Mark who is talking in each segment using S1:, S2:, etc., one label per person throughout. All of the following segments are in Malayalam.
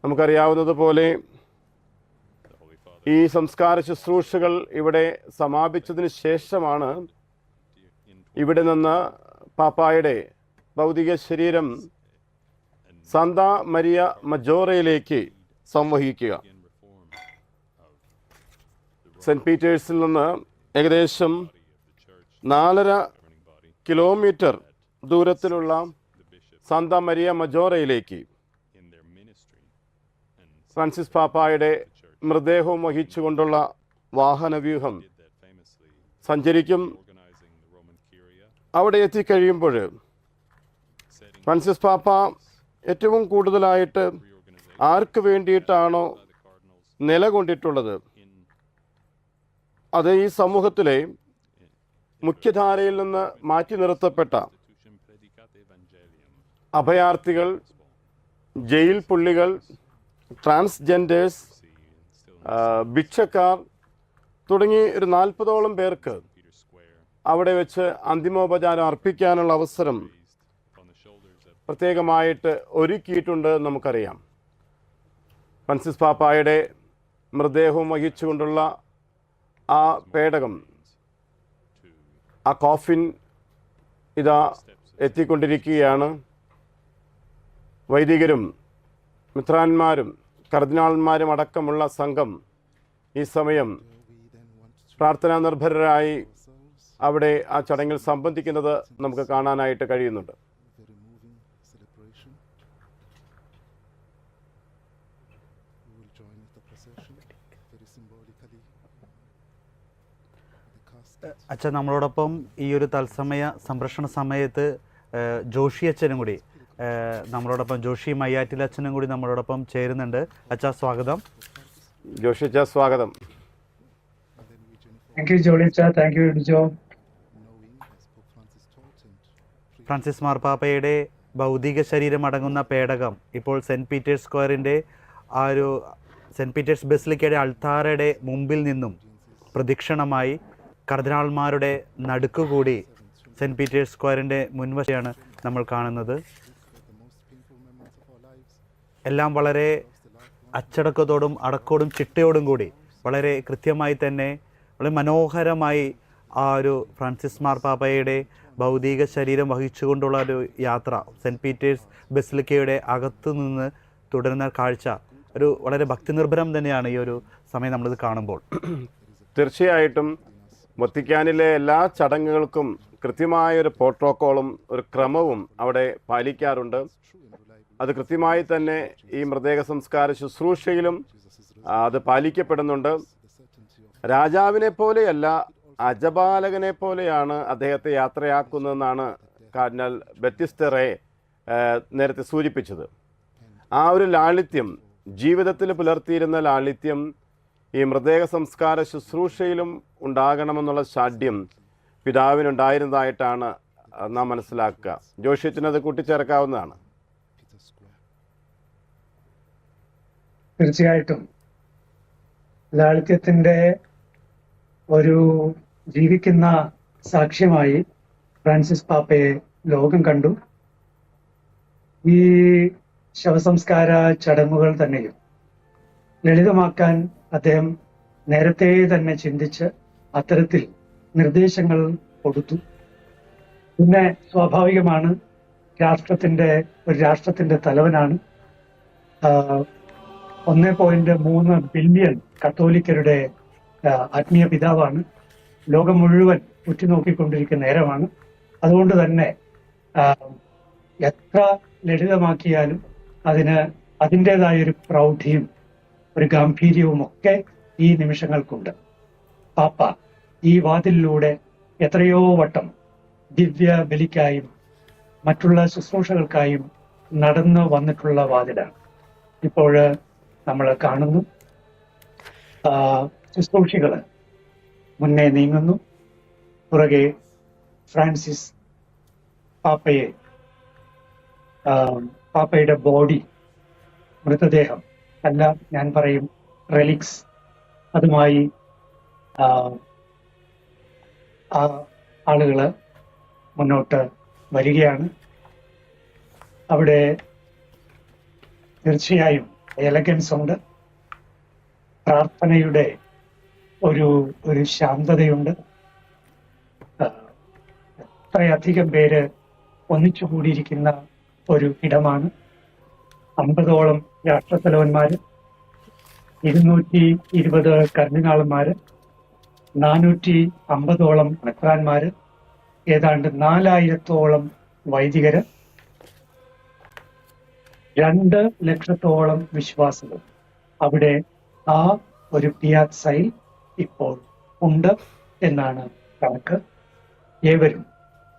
S1: നമുക്കറിയാവുന്നതുപോലെ ഈ സംസ്കാര ശുശ്രൂഷകൾ ഇവിടെ സമാപിച്ചതിന് ശേഷമാണ് ഇവിടെ നിന്ന് പാപ്പായുടെ ഭൗതിക ശരീരം സാന്താ മരിയ മജോറയിലേക്ക് സംവഹിക്കുക. സെൻറ്റ് പീറ്റേഴ്സിൽ നിന്ന് ഏകദേശം 4.5 കിലോമീറ്റർ ദൂരത്തിലുള്ള സാന്താ മരിയ മജോറയിലേക്ക് ഫ്രാൻസിസ് പാപ്പായുടെ മൃതദേഹവും വഹിച്ചുകൊണ്ടുള്ള വാഹനവ്യൂഹം സഞ്ചരിക്കും. അവിടെ എത്തിക്കഴിയുമ്പോൾ ഫ്രാൻസിസ് പാപ്പ ഏറ്റവും കൂടുതലായിട്ട് ആർക്ക് വേണ്ടിയിട്ടാണോ നിലകൊണ്ടിട്ടുള്ളത്, അത് ഈ സമൂഹത്തിലെ മുഖ്യധാരയിൽ നിന്ന് മാറ്റി നിർത്തപ്പെട്ട അഭയാർത്ഥികൾ, ജയിൽ പുള്ളികൾ, ട്രാൻസ്ജെൻഡേഴ്സ്, ഭിക്ഷക്കാർ തുടങ്ങി ഒരു 40ഓളം പേർക്ക് അവിടെ വെച്ച് അന്തിമോപചാരം അർപ്പിക്കാനുള്ള അവസരം പ്രത്യേകമായിട്ട് ഒരുക്കിയിട്ടുണ്ട് നമുക്കറിയാം. ഫ്രാൻസിസ് പാപ്പായുടെ മൃതദേഹവും വഹിച്ചുകൊണ്ടുള്ള ആ പേടകം, ആ കോഫിൻ ഇതാ എത്തിക്കൊണ്ടിരിക്കുകയാണ്. വൈദികരും മിത്രാന്മാരും കർദിനാൾമാരും അടക്കമുള്ള സംഘം ഈ സമയം പ്രാർത്ഥനാ നിർഭരരായി അവിടെ ആ ചടങ്ങിൽ സംബന്ധിക്കുന്നത് നമുക്ക് കാണാനായിട്ട് കഴിയുന്നുണ്ട്.
S2: അച്ഛൻ നമ്മളോടൊപ്പം ഈ ഒരു തത്സമയ സംരക്ഷണ സമയത്ത് ജോഷി അച്ഛനും കൂടി നമ്മളോടൊപ്പം, ജോഷി മയ്യാറ്റിൽ അച്ഛനും കൂടി നമ്മളോടൊപ്പം ചേരുന്നുണ്ട്. അച്ഛാ സ്വാഗതം.
S1: ജോഷി അച്ഛാ സ്വാഗതം.
S2: ഫ്രാൻസിസ് മാർപ്പാപ്പയുടെ ഭൗതിക ശരീരം അടങ്ങുന്ന പേടകം ഇപ്പോൾ സെൻറ്റ് പീറ്റേഴ്സ് സ്ക്വയറിൻ്റെ ആ ഒരു സെൻറ്റ് പീറ്റേഴ്സ് ബസിലിക്കയുടെ അൾത്താരയുടെ മുമ്പിൽ നിന്നും പ്രദക്ഷിണമായി കർദിനാൾമാരുടെ നടുക്കുകൂടി സെൻറ്റ് പീറ്റേഴ്സ് സ്ക്വയറിൻ്റെ മുൻവശമാണ് നമ്മൾ കാണുന്നത്. എല്ലാം വളരെ അച്ചടക്കത്തോടും അടക്കോടും ചിട്ടയോടും കൂടി വളരെ കൃത്യമായി തന്നെ വളരെ മനോഹരമായി ആ ഒരു ഫ്രാൻസിസ് മാർപ്പാപ്പയുടെ ഭൗതിക ശരീരം വഹിച്ചുകൊണ്ടുള്ള ഒരു യാത്ര സെൻറ്റ് പീറ്റേഴ്സ് ബസിലിക്കയുടെ അകത്തു നിന്ന് തുടരുന്ന കാഴ്ച ഒരു വളരെ ഭക്തിനിർഭരം തന്നെയാണ് ഈ ഒരു സമയം നമ്മളിത് കാണുമ്പോൾ.
S1: തീർച്ചയായിട്ടും വത്തിക്കാനിലെ എല്ലാ ചടങ്ങുകൾക്കും കൃത്യമായൊരു പ്രോട്ടോക്കോളും ഒരു ക്രമവും അവിടെ പാലിക്കാറുണ്ട്. അത് കൃത്യമായി തന്നെ ഈ മൃതദേഹ സംസ്കാര ശുശ്രൂഷയിലും അത് പാലിക്കപ്പെടുന്നുണ്ട്. രാജാവിനെ പോലെയല്ല, അജപാലകനെ പോലെയാണ് അദ്ദേഹത്തെ യാത്രയാക്കുന്നതെന്നാണ് കാർഡിനൽ ബറ്റിസ്റ്ററെ നേരത്തെ സൂചിപ്പിച്ചത്. ആ ഒരു ലാളിത്യം, ജീവിതത്തിൽ പുലർത്തിയിരുന്ന ലാളിത്യം ഈ മൃതദേഹ സംസ്കാര ശുശ്രൂഷയിലും ഉണ്ടാകണമെന്നുള്ള ശാഠ്യം പിതാവിനുണ്ടായിരുന്നതായിട്ടാണ് നാം മനസ്സിലാക്കുക. ജോഷിയത്തിനത് കൂട്ടിച്ചേർക്കാവുന്നതാണ്.
S3: തീർച്ചയായിട്ടും ലാളിത്യത്തിന്റെ ഒരു ജീവിക്കുന്ന സാക്ഷ്യമായി ഫ്രാൻസിസ് പാപ്പയെ ലോകം കണ്ടു. ഈ ശവസംസ്കാര ചടങ്ങുകൾ തന്നെയും ലളിതമാക്കാൻ അദ്ദേഹം നേരത്തെ തന്നെ ചിന്തിച്ച് അത്തരത്തിൽ നിർദ്ദേശങ്ങൾ കൊടുത്തു. പിന്നെ സ്വാഭാവികമാണ്, ഒരു രാഷ്ട്രത്തിന്റെ തലവനാണ്. 1.3 ബില്യൺ കത്തോലിക്കരുടെ ആത്മീയ പിതാവാണ്. ലോകം മുഴുവൻ ഉറ്റുനോക്കിക്കൊണ്ടിരിക്കുന്ന നേരമാണ്. അതുകൊണ്ട് തന്നെ എത്ര ലളിതമാക്കിയാലും അതിന് അതിൻ്റെതായൊരു പ്രൗഢിയും ഒരു ഗാംഭീര്യവും ഒക്കെ ഈ നിമിഷങ്ങൾക്കുണ്ട്. പാപ്പ ഈ വാതിലിലൂടെ എത്രയോ വട്ടം ദിവ്യ ബലിക്കായും മറ്റുള്ള ശുശ്രൂഷകൾക്കായും നടന്നു വന്നിട്ടുള്ള വാതിലാണ്. ഇപ്പോൾ നമ്മൾ കാണുന്നു. ശുശ്രൂഷികള് മുന്നേ നീങ്ങുന്നു. പുറകെ ഫ്രാൻസിസ് പാപ്പയുടെ ബോഡി, മൃതദേഹം അല്ല, ഞാൻ പറയും റെലിക്സ്, അതുമായി ആളുകള് മുന്നോട്ട് വരികയാണ്. അവിടെ തീർച്ചയായും എലഗൻസ് ഉണ്ട്, പ്രാർത്ഥനയുടെ ഒരു ശാന്തതയുണ്ട്. അത്രയധികം പേര് ഒന്നിച്ചു കൂടിയിരിക്കുന്ന ഒരു ഇടമാണ്. 50ഓളം രാഷ്ട്രത്തലവന്മാര്, 220 കർദിനാളന്മാര്, 450ഓളം മെത്രാന്മാര്, ഏതാണ്ട് 4000ഓളം വൈദികര്, 2 ലക്ഷത്തോളം വിശ്വാസികൾ അവിടെ ആ ഒരു പിയാസയിൽ ഇപ്പോൾ ഉണ്ട് എന്നാണ് കണക്ക്. ഏവരും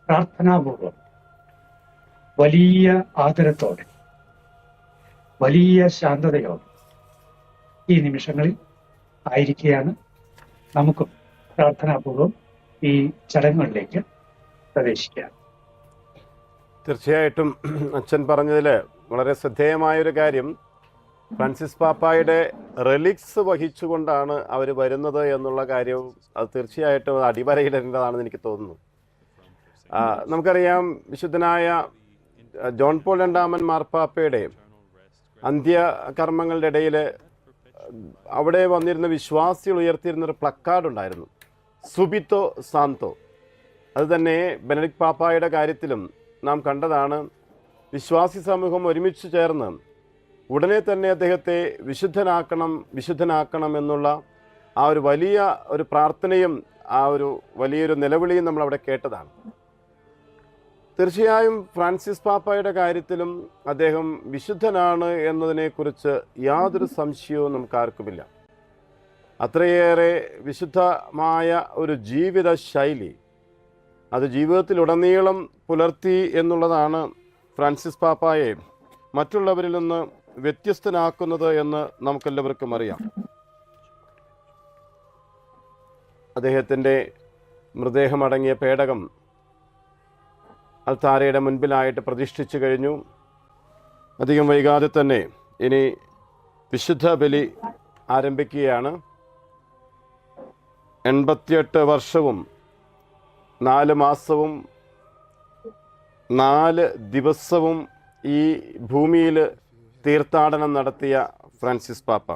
S3: പ്രാർത്ഥനാപൂർവം വലിയ ആദരത്തോടെ വലിയ ശാന്തതയോടെ ഈ നിമിഷങ്ങളിൽ ആയിരിക്കുകയാണ്. നമുക്കും പ്രാർത്ഥനാപൂർവം ഈ ചടങ്ങുകളിലേക്ക് പ്രവേശിക്കാം.
S1: തീർച്ചയായിട്ടും അച്ഛൻ പറഞ്ഞതിൽ വളരെ ശ്രദ്ധേയമായൊരു കാര്യം, ഫ്രാൻസിസ് പാപ്പായുടെ റെലിക്സ് വഹിച്ചുകൊണ്ടാണ് അവർ വരുന്നത് എന്നുള്ള കാര്യവും അത് തീർച്ചയായിട്ടും അടിവരയിടേണ്ടതാണെന്ന് എനിക്ക് തോന്നുന്നു. നമുക്കറിയാം, വിശുദ്ധനായ ജോൺ പോൾ രണ്ടാമൻ മാർപ്പാപ്പയുടെ അന്ത്യകർമ്മങ്ങളുടെ ഇടയിൽ അവിടെ വന്നിരുന്ന വിശ്വാസികൾ ഉയർത്തിയിരുന്നൊരു പ്ലക്കാർഡ് ഉണ്ടായിരുന്നു, സുബിത്തോ സാന്തോ. അതുതന്നെ ബെനഡിക്ട് പാപ്പായുടെ കാര്യത്തിലും നാം കണ്ടതാണ്. വിശ്വാസി സമൂഹം ഒരുമിച്ച് ചേർന്ന് ഉടനെ തന്നെ അദ്ദേഹത്തെ വിശുദ്ധനാക്കണം എന്നുള്ള ആ ഒരു വലിയ ഒരു പ്രാർത്ഥനയും ആ ഒരു വലിയൊരു നിലവിളിയും നമ്മളവിടെ കേട്ടതാണ്. തീർച്ചയായും ഫ്രാൻസിസ് പാപ്പായുടെ കാര്യത്തിലും അദ്ദേഹം വിശുദ്ധനാണ് എന്നതിനെക്കുറിച്ച് യാതൊരു സംശയവും നമുക്കാർക്കുമില്ല. അത്രയേറെ വിശുദ്ധമായ ഒരു ജീവിത ശൈലി അത് ജീവിതത്തിലുടനീളം പുലർത്തി എന്നുള്ളതാണ് ഫ്രാൻസിസ് പാപ്പായെ മറ്റുള്ളവരിൽ നിന്ന് വ്യത്യസ്തനാക്കുന്നത് എന്ന് നമുക്കെല്ലാവർക്കും അറിയാം. അദ്ദേഹത്തിൻ്റെ മൃതദേഹമടങ്ങിയ പേടകം അൾത്താരയുടെ മുൻപിലായിട്ട് പ്രതിഷ്ഠിച്ചു കഴിഞ്ഞു. അധികം വൈകാതെ തന്നെ ഇനി വിശുദ്ധ ബലി ആരംഭിക്കുകയാണ്. 88 വർഷവും 4 മാസവും 4 ദിവസവും ഈ ഭൂമിയിൽ തീർത്ഥാടനം നടത്തിയ ഫ്രാൻസിസ് പാപ്പ